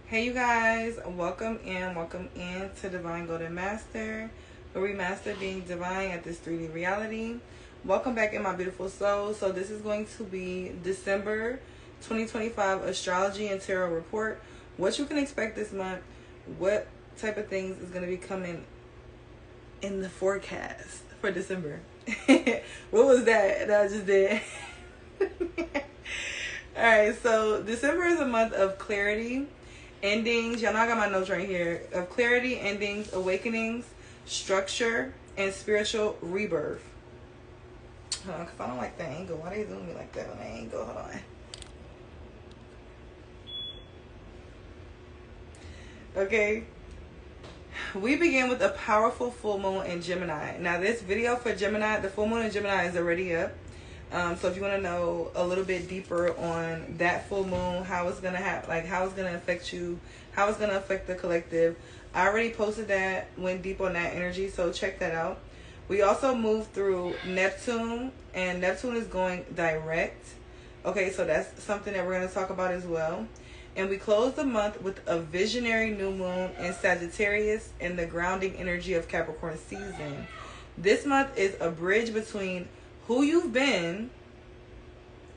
Hey you guys, welcome in to Divine Golden Master, where we master being divine at this 3D reality. Welcome back in my beautiful soul. So this is going to be December 2025 Astrology and Tarot Report. What you can expect this month, what type of things is going to be coming in the forecast for December. What was that I just did? Alright, so December is a month of clarity, endings. Y'all know I got my notes right here. Of clarity, endings, awakenings, structure, and spiritual rebirth. Hold on, because I don't like that angle. Why they zoom me like that on the angle? Hold on. Okay. We begin with a powerful full moon in Gemini. Now, this video for Gemini, the full moon in Gemini is already up. So if you want to know a little bit deeper on that full moon, how it's gonna how it's gonna affect you, how it's gonna affect the collective, I already posted that, went deep on that energy, so check that out. We also moved through Neptune, and Neptune is going direct. Okay, so that's something that we're gonna talk about as well. And we close the month with a visionary new moon in Sagittarius and the grounding energy of Capricorn season. This month is a bridge between who you've been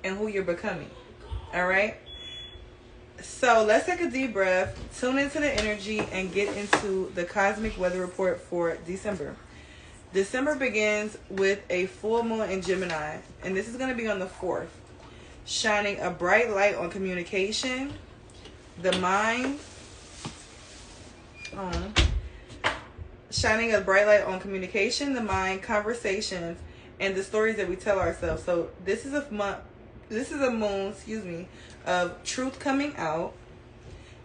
and who you're becoming. All right? So let's take a deep breath, tune into the energy, and get into the cosmic weather report for December. December begins with a full moon in Gemini, and this is going to be on the 4th, shining a bright light on communication, the mind, shining a bright light on communication, the mind, conversations, and the stories that we tell ourselves. So this is a moon, of truth coming out,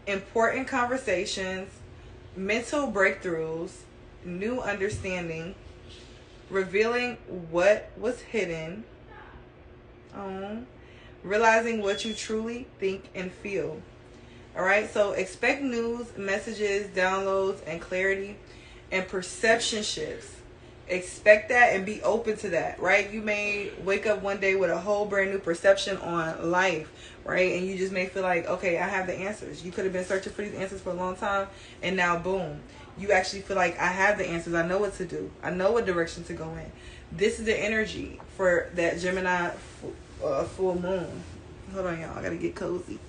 important conversations, mental breakthroughs, new understanding, revealing what was hidden, realizing what you truly think and feel. All right, so expect news, messages, downloads, and clarity, and perception shifts. Expect that and be open to that, right? You may wake up one day with a whole brand new perception on life, right? And you just may feel like, okay, I have the answers. You could have been searching for these answers for a long time, and now boom, you actually feel like, I have the answers. I know what to do. I know what direction to go in. This is the energy for that Gemini full moon. Hold on, y'all. I gotta get cozy.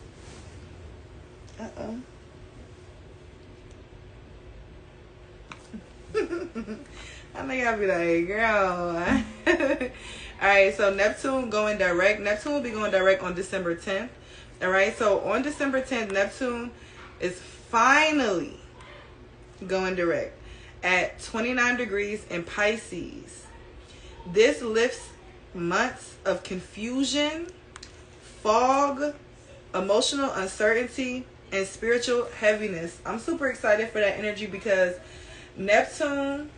I think I'll be like, girl. Alright, so Neptune going direct. Neptune will be going direct on December 10th. Alright, so on December 10th, Neptune is finally going direct at 29 degrees in Pisces. This lifts months of confusion, fog, emotional uncertainty, and spiritual heaviness. I'm super excited for that energy because Neptune,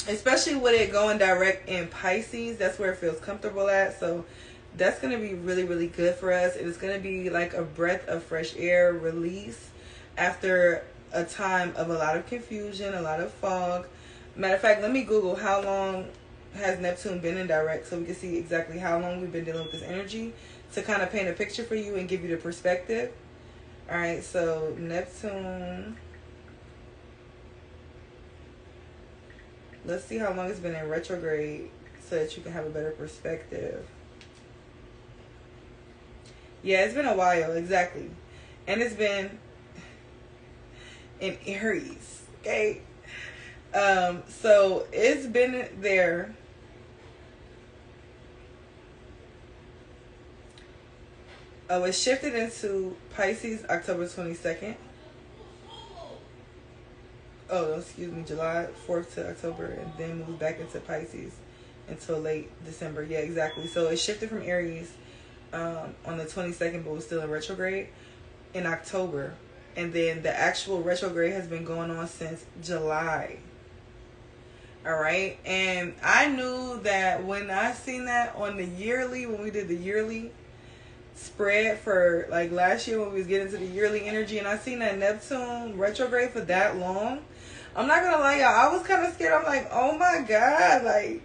especially with it going direct in Pisces, that's where it feels comfortable at. So that's going to be really, really good for us. It's going to be like a breath of fresh air release after a time of a lot of confusion, a lot of fog. Matter of fact, let me Google how long has Neptune been in direct so we can see exactly how long we've been dealing with this energy to kind of paint a picture for you and give you the perspective. All right, so Neptune. Let's see how long it's been in retrograde so that you can have a better perspective. Yeah, it's been a while, exactly. And it's been in Aries, okay? So it's been there. Oh, it shifted into Pisces October 22nd. Oh, excuse me, July 4th to October, and then moved back into Pisces until late December. Yeah, exactly. So it shifted from Aries on the 22nd, but was still in retrograde in October. And then the actual retrograde has been going on since July. All right. And I knew that when I seen that on the yearly, when we did the yearly spread for like last year when we was getting to the yearly energy, and I seen that Neptune retrograde for that long, I'm not gonna lie, y'all, I was kind of scared. I'm like, oh my god, like,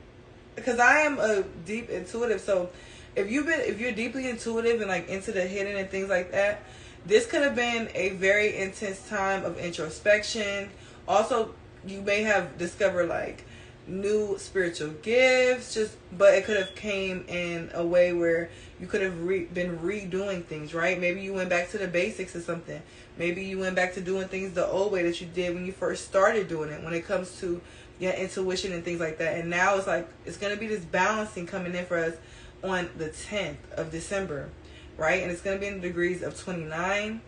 because I am a deep intuitive. So if you're deeply intuitive and like into the hidden and things like that, This could have been a very intense time of introspection. Also, you may have discovered like new spiritual gifts, but it could have came in a way where you could have been redoing things, right? Maybe you went back to the basics of something. Maybe you went back to doing things the old way that you did when you first started doing it, when it comes to your intuition and things like that. And now it's like it's going to be this balancing coming in for us on the 10th of December, right? And it's going to be in the degrees of 29.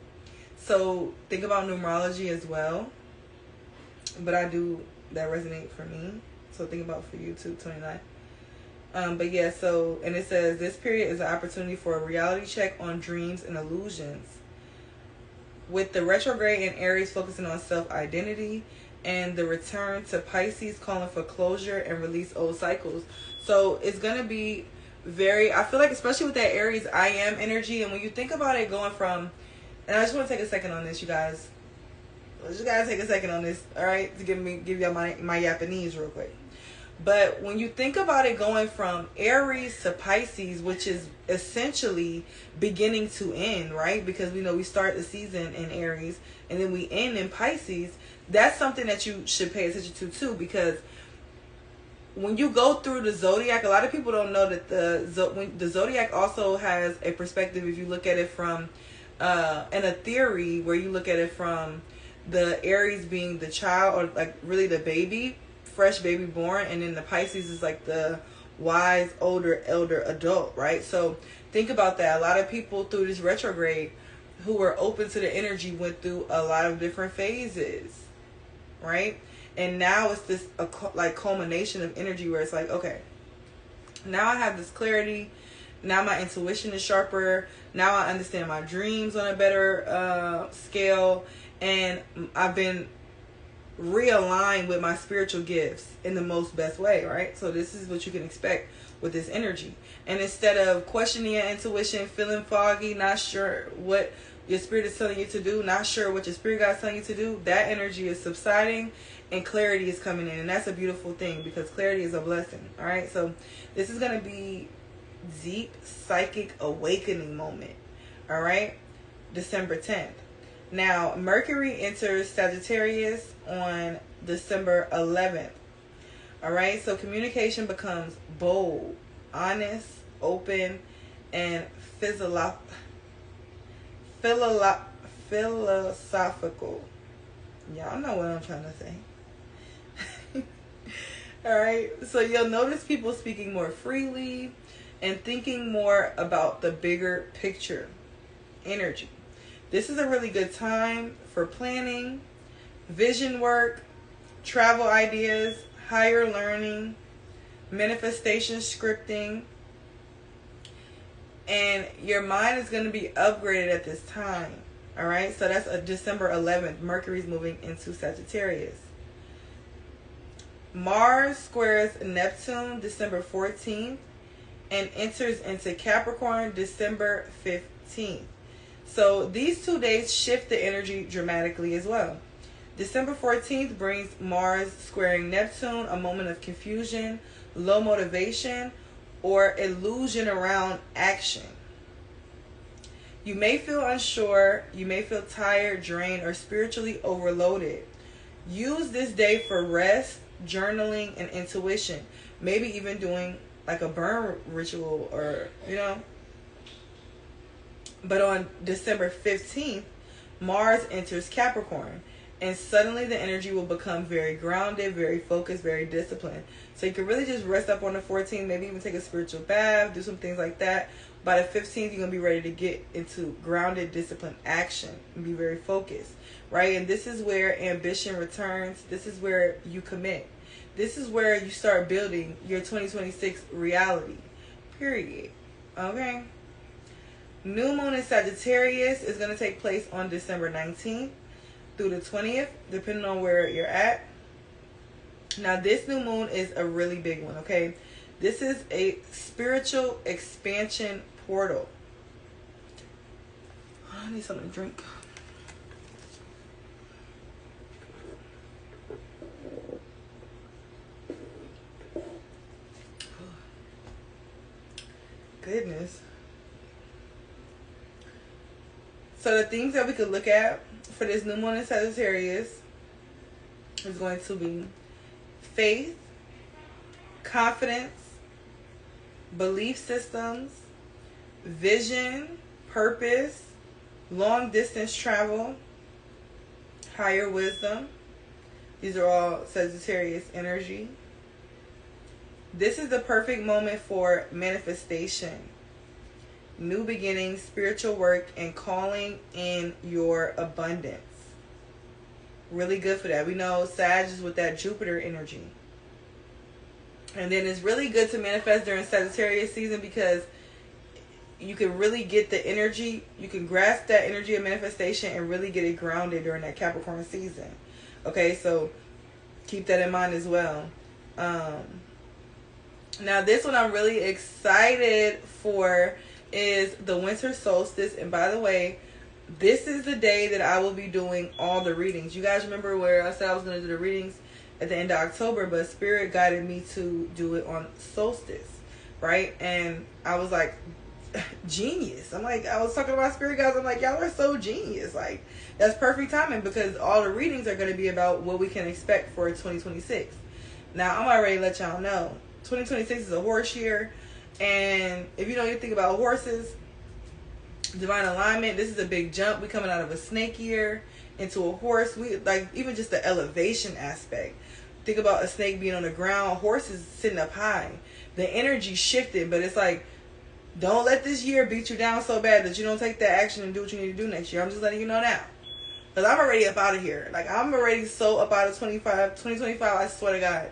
So think about numerology as well. But that resonate for me. So think about for you too, 29. But yeah, so, and it says, this period is an opportunity for a reality check on dreams and illusions. With the retrograde in Aries focusing on self-identity, and the return to Pisces calling for closure and release old cycles. So it's going to be very, I feel like, especially with that Aries I am energy, and when you think about it going from, and I just want to take a second on this, you guys. I just gotta take a second on this, all right, to give y'all my Japanese real quick. But when you think about it going from Aries to Pisces, which is essentially beginning to end, right? Because we know we start the season in Aries and then we end in Pisces. That's something that you should pay attention to too, because when you go through the zodiac, a lot of people don't know that the zodiac also has a perspective. If you look at it from and a theory where you look at it from the Aries being the child, or like really the baby, fresh baby born, and then the Pisces is like the wise older elder adult, right? So think about that. A lot of people through this retrograde who were open to the energy went through a lot of different phases, right? And now it's this like culmination of energy where it's like, okay, now I have this clarity. Now my intuition is sharper. Now I understand my dreams on a better scale. And I've been realigned with my spiritual gifts in the most best way, right? So this is what you can expect with this energy. And instead of questioning your intuition, feeling foggy, not sure what your spirit is telling you to do, not sure what your spirit guide is telling you to do, that energy is subsiding and clarity is coming in. And that's a beautiful thing, because clarity is a blessing, all right? So this is going to be deep psychic awakening moment, all right? December 10th. Now, Mercury enters Sagittarius on December 11th. All right, so communication becomes bold, honest, open, and philosophical. Y'all know what I'm trying to say. All right, so you'll notice people speaking more freely and thinking more about the bigger picture energy. This is a really good time for planning, vision work, travel ideas, higher learning, manifestation scripting, and your mind is going to be upgraded at this time. All right, so that's a December 11th. Mercury's moving into Sagittarius. Mars squares Neptune December 14th and enters into Capricorn December 15th. So these 2 days shift the energy dramatically as well. December 14th brings Mars squaring Neptune, a moment of confusion, low motivation, or illusion around action. You may feel unsure, you may feel tired, drained, or spiritually overloaded. Use this day for rest, journaling, and intuition. Maybe even doing like a burn ritual, or, you know. But on December 15th, Mars enters Capricorn, and suddenly the energy will become very grounded, very focused, very disciplined. So you can really just rest up on the 14th, maybe even take a spiritual bath, do some things like that. By the 15th, you're going to be ready to get into grounded, disciplined action and be very focused, right? And this is where ambition returns. This is where you commit. This is where you start building your 2026 reality, period. Okay? New moon in Sagittarius is going to take place on December 19th through the 20th, depending on where you're at. Now, this new moon is a really big one, okay? This is a spiritual expansion portal. I need something to drink. Goodness. So the things that we could look at for this new moon in Sagittarius is going to be faith, confidence, belief systems, vision, purpose, long distance travel, higher wisdom. These are all Sagittarius energy. This is the perfect moment for manifestation, new beginnings, spiritual work, and calling in your abundance. Really good for that. We know Sag is with that Jupiter energy. And then it's really good to manifest during Sagittarius season because you can really get the energy, you can grasp that energy of manifestation and really get it grounded during that Capricorn season. Okay, so keep that in mind as well. Now this one I'm really excited for is the winter solstice. And by the way, this is the day that I will be doing all the readings. You guys remember where I said I was going to do the readings at the end of October, but Spirit guided me to do it on solstice, right? And I was like, genius. I'm like, I was talking about Spirit guys. I'm like, y'all are so genius. Like, that's perfect timing because all the readings are going to be about what we can expect for 2026. Now, I'm already let y'all know 2026 is a horse year, and if you know anything about horses, divine alignment, this is a big jump. We coming out of a snake year into a horse. We like even just the elevation aspect. Think about a snake being on the ground, horses sitting up high. The energy shifted, but it's like, don't let this year beat you down so bad that you don't take that action and do what you need to do next year. I'm just letting you know now. Because I'm already up out of here. Like, I'm already so up out of 2025, I swear to God.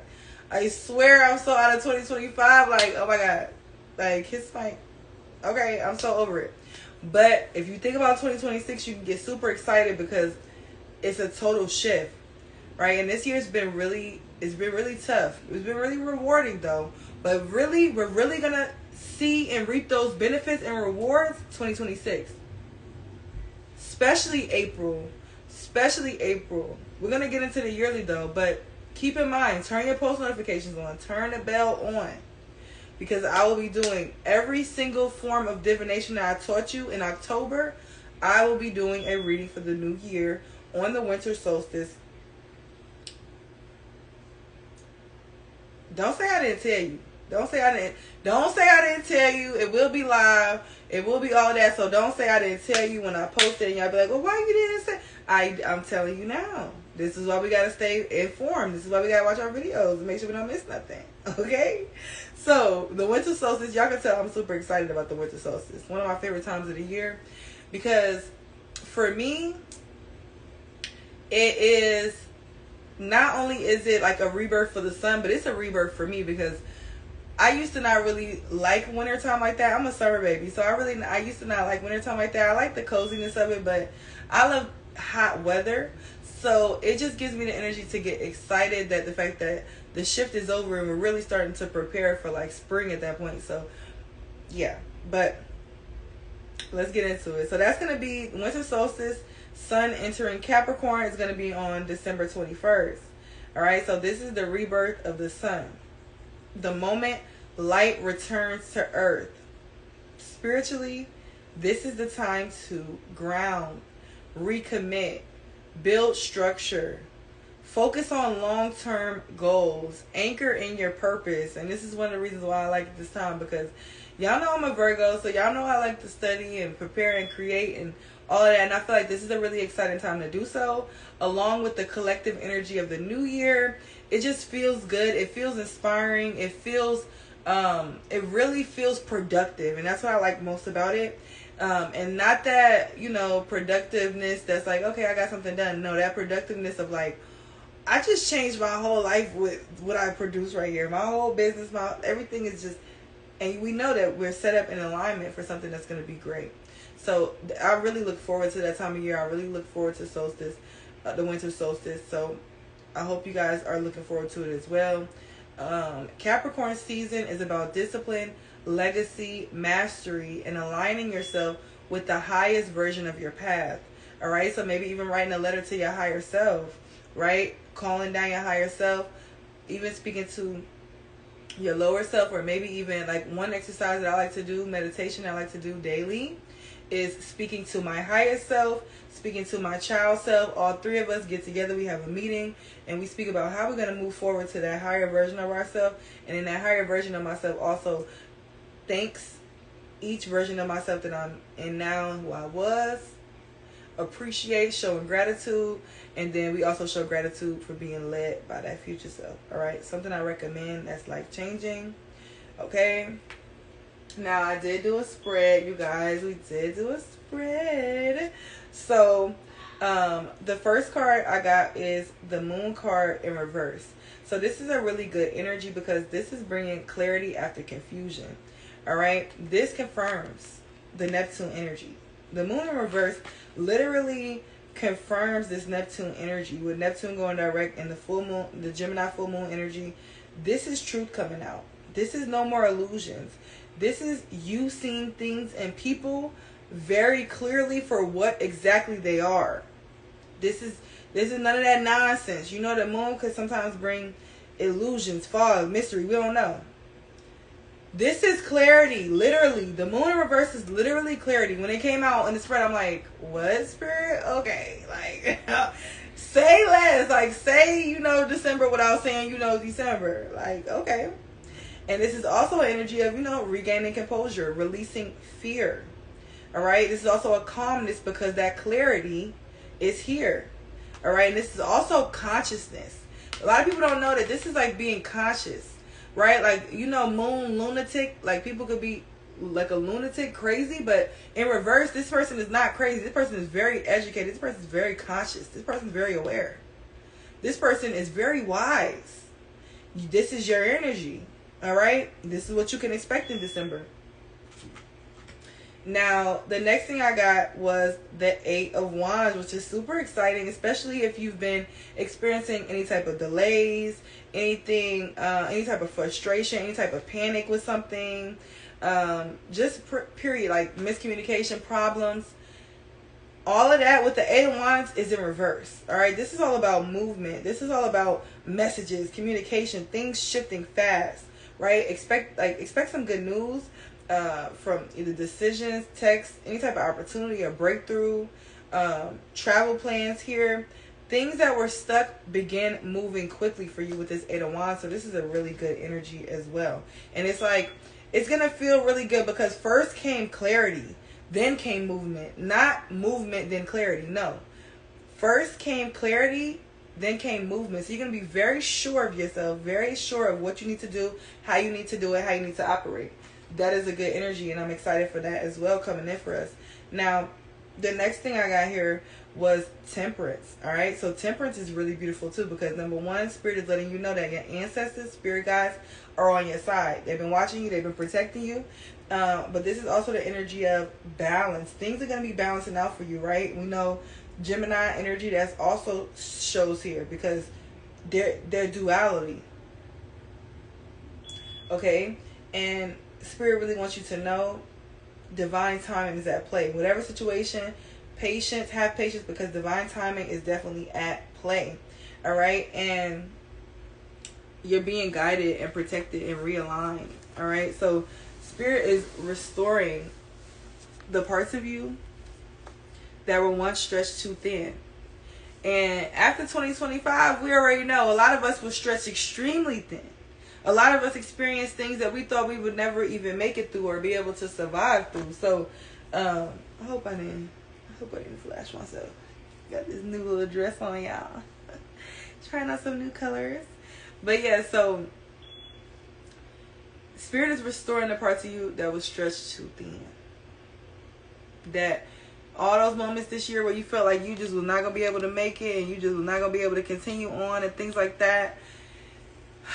I swear I'm so out of 2025. Like, oh my God. Like, kiss my... Okay, I'm so over it. But if you think about 2026, you can get super excited because it's a total shift. Right? And this year's been really... It's been really tough. It's been really rewarding, though. But really, we're really going to see and reap those benefits and rewards 2026. Especially April. We're going to get into the yearly, though. But keep in mind, turn your post notifications on. Turn the bell on. Because I will be doing every single form of divination that I taught you in October. I will be doing a reading for the new year on the winter solstice. Don't say I didn't tell you. Don't say I didn't tell you. It will be live. It will be all that. So don't say I didn't tell you when I posted, and y'all be like, well, why you didn't say? I'm telling you now. This is why we got to stay informed. This is why we got to watch our videos and make sure we don't miss nothing. Okay? So, the winter solstice, y'all can tell I'm super excited about the winter solstice. One of my favorite times of the year. Because, for me, it is, not only is it like a rebirth for the sun, but it's a rebirth for me because I used to not really like wintertime like that. I'm a summer baby, so I used to not like wintertime like that. I like the coziness of it, but I love hot weather. So it just gives me the energy to get excited that the fact that the shift is over and we're really starting to prepare for like spring at that point. So yeah, but let's get into it. So that's going to be winter solstice, sun entering Capricorn is going to be on December 21st. All right, so this is the rebirth of the sun. The moment light returns to earth. Spiritually, this is the time to ground, recommit, build structure, focus on long-term goals, anchor in your purpose. And this is one of the reasons why I like it this time, because y'all know I'm a Virgo, so y'all know I like to study and prepare and create and all of that. And I feel like this is a really exciting time to do so, along with the collective energy of the new year. It just feels good. It feels inspiring. It feels, it really feels productive. And that's what I like most about it. And not that, productiveness that's like, okay, I got something done. No, that productiveness of like, I just changed my whole life with what I produce right here. My whole business, everything is just, and we know that we're set up in alignment for something that's going to be great. So I really look forward to that time of year. I really look forward to solstice, the winter solstice. So I hope you guys are looking forward to it as well. Capricorn season is about discipline, legacy, mastery, and aligning yourself with the highest version of your path. All right, so maybe even writing a letter to your higher self, right? Calling down your higher self, even speaking to your lower self, or maybe even like one exercise that I like to do, meditation I like to do daily, is speaking to my higher self, speaking to my child self. All three of us get together, we have a meeting, and we speak about how we're going to move forward to that higher version of ourselves. And in that higher version of myself also thanks each version of myself that I'm in now and who I was, appreciate, showing gratitude, and then we also show gratitude for being led by that future self. All right, something I recommend that's life changing. Okay, now I did do a spread, you guys. We did do a spread. So the first card I got is the Moon card in reverse. So this is a really good energy because this is bringing clarity after confusion. All right, this confirms the Neptune energy. The Moon in reverse literally confirms this Neptune energy, with Neptune going direct and the full moon, the Gemini full moon energy. This is truth coming out. This is no more illusions. This is you seeing things and people very clearly for what exactly they are. This is none of that nonsense. You know, the moon could sometimes bring illusions, fog, mystery. We don't know. This is clarity, literally. The moon in reverse is literally clarity. When it came out in the spread, I'm like, what, Spirit? Okay, like, say less. Like, say, you know, December without saying, you know, December. Like, okay. And this is also an energy of, you know, regaining composure, releasing fear. All right? This is also a calmness because that clarity is here. All right? And this is also consciousness. A lot of people don't know that this is like being conscious. Right? Like, you know, moon lunatic, like people could be like a lunatic, crazy, but in reverse, this person is not crazy. This person is very educated. This person is very conscious. This person is very aware. This person is very wise. This is your energy. All right? This is what you can expect in December. Now, the next thing I got was the 8 of Wands, which is super exciting, especially if you've been experiencing any type of delays, anything, any type of frustration, any type of panic with something, just period, like miscommunication problems. All of that with the 8 of Wands is in reverse. All right, this is all about movement. This is all about messages, communication, things shifting fast. Right? Expect some good news. From either decisions, texts, any type of opportunity or breakthrough, travel plans here. Things that were stuck begin moving quickly for you with this 8 of Wands. So this is a really good energy as well. And it's like, it's going to feel really good because first came clarity, then came movement. Not movement, then clarity. No. First came clarity, then came movement. So you're going to be very sure of yourself, very sure of what you need to do, how you need to do it, how you need to operate. That is a good energy, and I'm excited for that as well coming in for us. Now, the next thing I got here was Temperance. All right, so Temperance is really beautiful too because number one, Spirit is letting you know that your ancestors, spirit guides, are on your side. They've been watching you. They've been protecting you. But this is also the energy of balance. Things are going to be balancing out for you, right? We know Gemini energy, that's also shows here because their duality. Okay, and Spirit really wants you to know divine timing is at play. Whatever situation, patience, have patience because divine timing is definitely at play. All right, and you're being guided and protected and realigned. All right, so Spirit is restoring the parts of you that were once stretched too thin. And after 2025, we already know a lot of us were stretched extremely thin. A lot of us experienced things that we thought we would never even make it through or be able to survive through. So I hope I didn't flash myself. Got this new little dress on, y'all. Trying out some new colors. But yeah, so Spirit is restoring the parts of you that was stretched too thin. That all those moments this year where you felt like you just was not going to be able to make it and you just was not going to be able to continue on and things like that.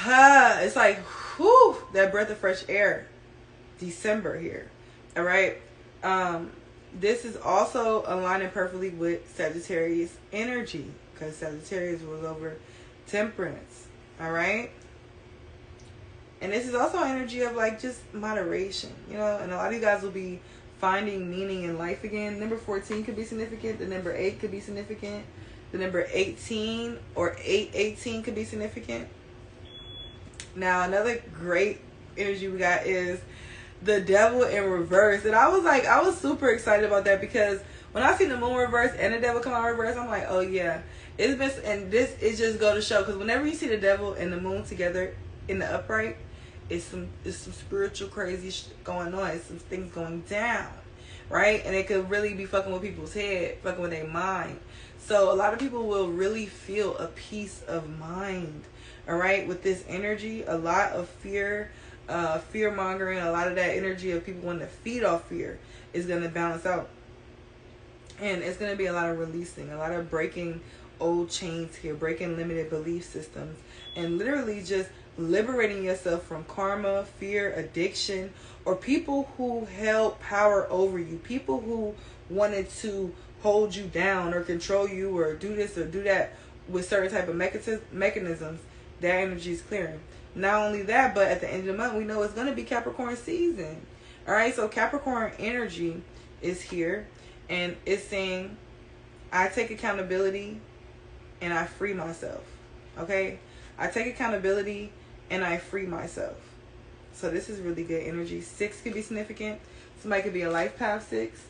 It's like, whew, that breath of fresh air. December here. All right. This is also aligning perfectly with Sagittarius energy because Sagittarius was over Temperance. All right. And this is also energy of like just moderation, you know, and a lot of you guys will be finding meaning in life again. Number 14 could be significant. The number 8 could be significant. The number 18 or 818 could be significant. Now, another great energy we got is the devil in reverse. And I was super excited about that, because when I see the moon reverse and the devil come out reverse, I'm like, oh yeah. It's been, and this is just go to show, because whenever you see the devil and the moon together in the upright, it's some spiritual crazy shit going on. It's some things going down, right? And it could really be fucking with people's head, fucking with their mind. So a lot of people will really feel a peace of mind, all right, with this energy. A lot of fear, fear mongering, a lot of that energy of people wanting to feed off fear is going to balance out. And it's going to be a lot of releasing, a lot of breaking old chains here, breaking limited belief systems, and literally just liberating yourself from karma, fear, addiction, or people who held power over you, people who wanted to hold you down or control you or do this or do that with certain type of mechanisms. That energy is clearing. Not only that, but at the end of the month, we know it's going to be Capricorn season. All right, so Capricorn energy is here, and it's saying, I take accountability and I free myself. Okay, I take accountability and I free myself. So this is really good energy. 6 could be significant. Somebody could be a life path 6.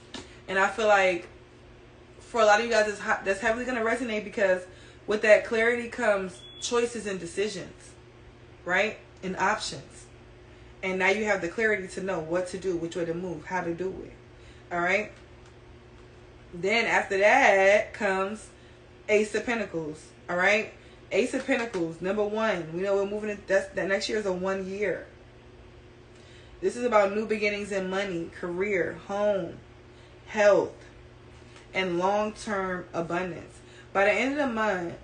And I feel like for a lot of you guys, that's heavily going to resonate, because with that clarity comes choices and decisions, right? And options. And now you have the clarity to know what to do, which way to move, how to do it. All right? Then after that comes Ace of Pentacles. All right? Ace of Pentacles, number 1. We know we're moving in, that next year is a 1 year. This is about new beginnings in money, career, home, health, and long-term abundance. By the end of the month,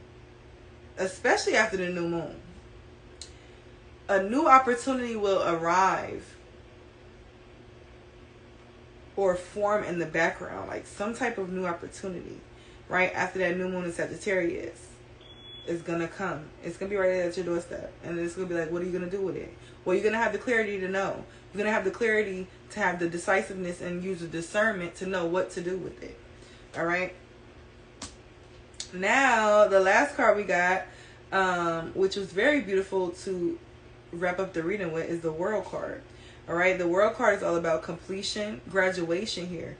especially after the new moon, a new opportunity will arrive or form in the background, like some type of new opportunity, right? After that new moon in Sagittarius is going to come. It's going to be right at your doorstep. And it's going to be like, what are you going to do with it? Well, you're going to have the clarity to know. You're going to have the clarity to have the decisiveness and use the discernment to know what to do with it. All right. Now, the last card we got, which was very beautiful to wrap up the reading with, is the World card. All right. The World card is all about completion, graduation here.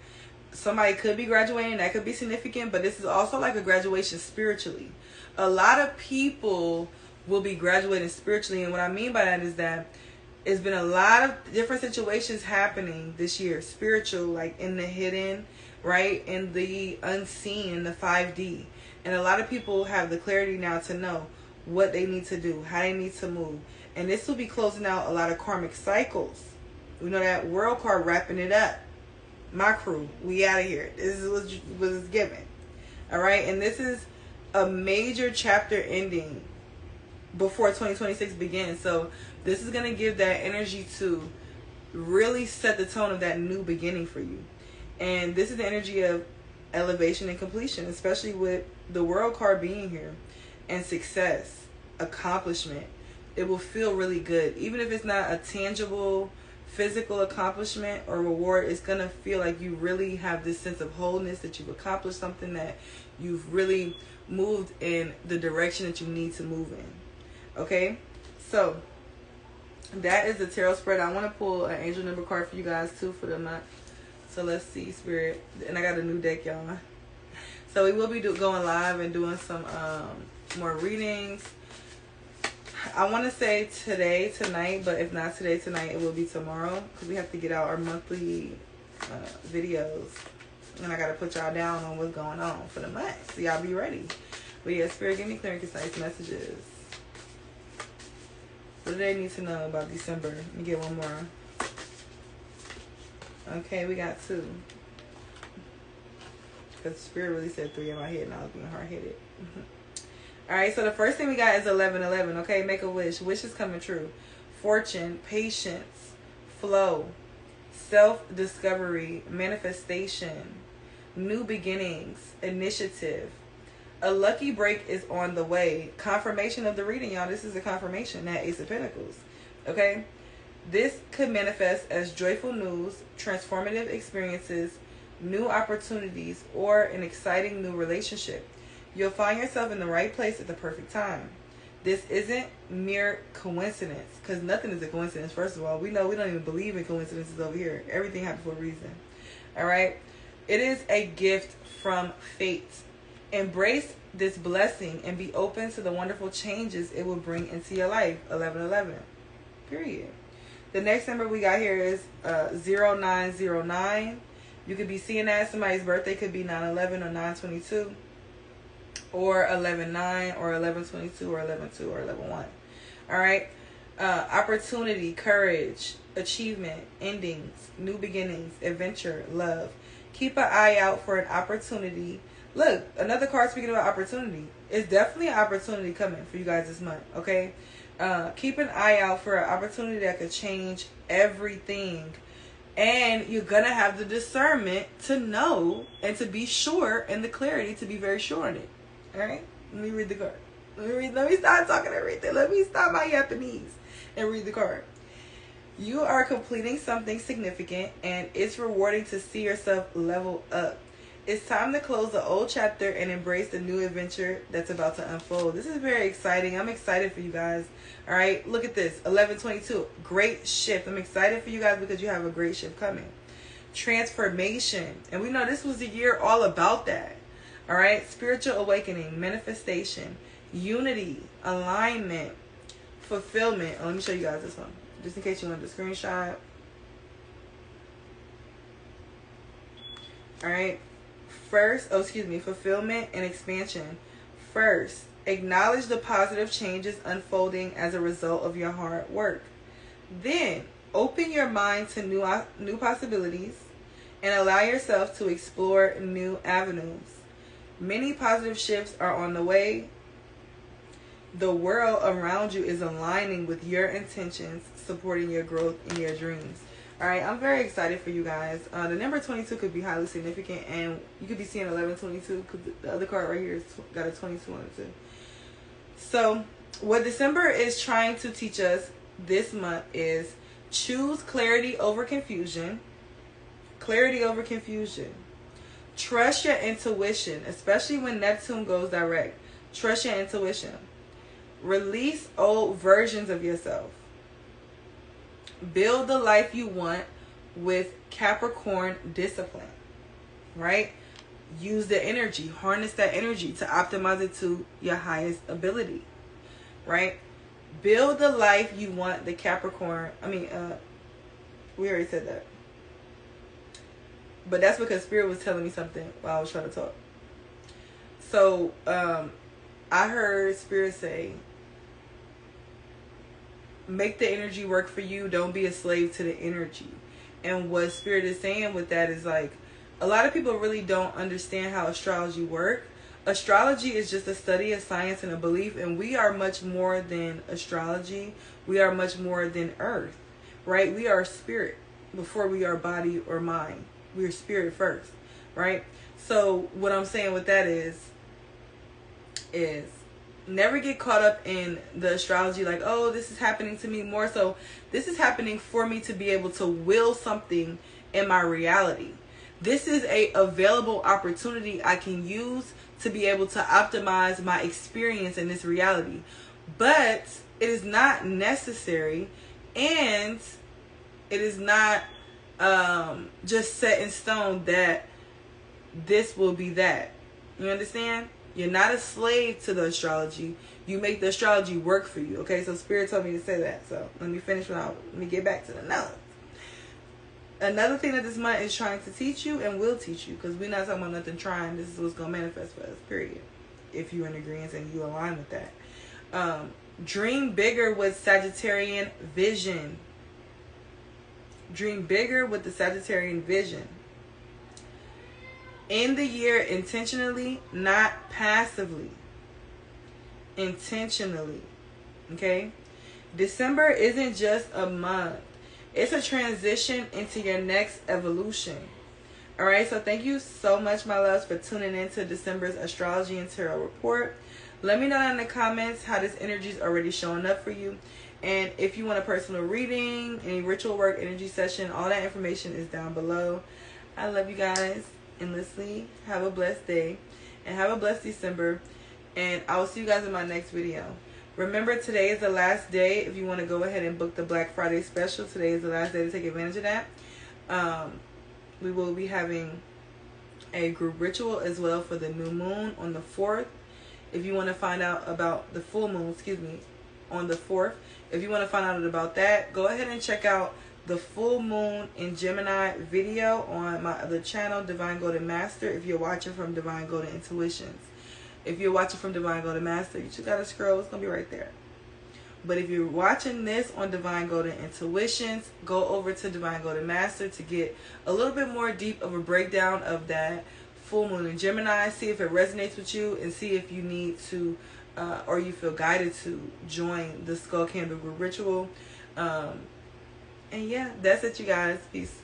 Somebody could be graduating. That could be significant. But this is also like a graduation spiritually. A lot of people will be graduating spiritually. And what I mean by that is that it's been a lot of different situations happening this year. Spiritual, like in the hidden, right? In the unseen, in the 5D. And a lot of people have the clarity now to know what they need to do, how they need to move. And this will be closing out a lot of karmic cycles. We know that World card wrapping it up. My crew, we out of here. This is what was given. All right. And this is a major chapter ending before 2026 begins. So this is going to give that energy to really set the tone of that new beginning for you. And this is the energy of elevation and completion, especially with the World card being here, and success, accomplishment. It will feel really good. Even if it's not a tangible physical accomplishment or reward, it's going to feel like you really have this sense of wholeness, that you've accomplished something, that you've really moved in the direction that you need to move in. Okay? So, that is the tarot spread. I want to pull an angel number card for you guys too for the month. So let's see, Spirit. And I got a new deck, y'all. So we will be going live and doing some more readings. I want to say today, tonight, but if not today, tonight, it will be tomorrow, because we have to get out our monthly videos. And I got to put y'all down on what's going on for the month. So y'all be ready. But yeah, Spirit, give me clear and concise messages. What do they need to know about December? Let me get one more. Okay, we got 2. Because Spirit really said 3 in my head and I was being hard-headed. Alright, so the first thing we got is 1111. Okay, make a wish. Wish is coming true. Fortune, patience, flow, self-discovery, manifestation, new beginnings, initiative. A lucky break is on the way. Confirmation of the reading, y'all. This is a confirmation. That Ace of Pentacles. Okay? This could manifest as joyful news, transformative experiences, new opportunities, or an exciting new relationship. You'll find yourself in the right place at the perfect time. This isn't mere coincidence, because nothing is a coincidence. First of all, we know we don't even believe in coincidences over here. Everything happened for a reason. All right? It is a gift from fate. Embrace this blessing and be open to the wonderful changes it will bring into your life. 1111. Period. The next number we got here is 0909. You could be seeing that. Somebody's birthday could be 9/11 or 9/22. Or 11/9 or 11/22 or 11/2 or 11/1. All right. Opportunity, courage, achievement, endings, new beginnings, adventure, love. Keep an eye out for an opportunity. Look, another card speaking about opportunity. It's definitely an opportunity coming for you guys this month. Okay. Keep an eye out for an opportunity that could change everything. And you're going to have the discernment to know and to be sure, and the clarity to be very sure in it. All right, let me read the card. Let me stop talking and read it. Let me stop my Japanese and read the card. You are completing something significant, and it's rewarding to see yourself level up. It's time to close the old chapter and embrace the new adventure that's about to unfold. This is very exciting. I'm excited for you guys. All right, look at this. 11/22. Great shift. I'm excited for you guys because you have a great shift coming. Transformation. And we know this was the year all about that. All right, spiritual awakening, manifestation, unity, alignment, fulfillment. Oh, let me show you guys this one, just in case you want the screenshot. All right, fulfillment and expansion. First, acknowledge the positive changes unfolding as a result of your hard work. Then, open your mind to new possibilities and allow yourself to explore new avenues. Many positive shifts are on the way. The world around you is aligning with your intentions, supporting your growth and your dreams. All right, I'm very excited for you guys. The number 22 could be highly significant, and you could be seeing 11/22 because the other card right here has got a 22 on it too. So what December is trying to teach us this month is choose clarity over confusion. Clarity over confusion. Trust your intuition, especially when Neptune goes direct. Trust your intuition. Release old versions of yourself. Build the life you want with Capricorn discipline, right? Use the energy, harness that energy to optimize it to your highest ability, right? Build the life you want, the Capricorn. We already said that. But that's because Spirit was telling me something while I was trying to talk. So, I heard Spirit say, make the energy work for you. Don't be a slave to the energy. And what Spirit is saying with that is like, a lot of people really don't understand how astrology works. Astrology is just a study, a science, and a belief. And we are much more than astrology. We are much more than earth, right? We are spirit before we are body or mind. We are spirit first, right? So what I'm saying with that is never get caught up in the astrology like, oh, this is happening to me. More so, this is happening for me to be able to will something in my reality. This is a available opportunity I can use to be able to optimize my experience in this reality. But it is not necessary, and it is not just set in stone that this will be that. You understand? You're not a slave to the astrology. You make the astrology work for you. Okay, so Spirit told me to say that. So let me finish let me get back to the notes. Another thing that this month is trying to teach you and will teach you, because we're not talking about nothing trying. This is what's going to manifest for us, period. If you're in agreement and you align with that. Dream bigger with Sagittarian vision. Dream bigger with the Sagittarian vision. End the year intentionally, not passively. Intentionally. Okay? December isn't just a month. It's a transition into your next evolution. Alright, so thank you so much, my loves, for tuning in to December's Astrology and Tarot Report. Let me know in the comments how this energy is already showing up for you. And if you want a personal reading, any ritual work, energy session, all that information is down below. I love you guys endlessly. Have a blessed day. And have a blessed December. And I will see you guys in my next video. Remember, today is the last day. If you want to go ahead and book the Black Friday special, today is the last day to take advantage of that. We will be having a group ritual as well for the new moon on the 4th. If you want to find out about the full moon, on the 4th. If you want to find out about that, go ahead and check out the full moon in Gemini video on my other channel, Divine Golden Master, if you're watching from Divine Golden Intuitions. If you're watching from Divine Golden Master, you just gotta scroll, it's gonna be right there. But if you're watching this on Divine Golden Intuitions, go over to Divine Golden Master to get a little bit more deep of a breakdown of that full moon in Gemini. See if it resonates with you, and see if you need to or you feel guided to join the Skull Candle Group Ritual. And yeah, that's it, you guys. Peace.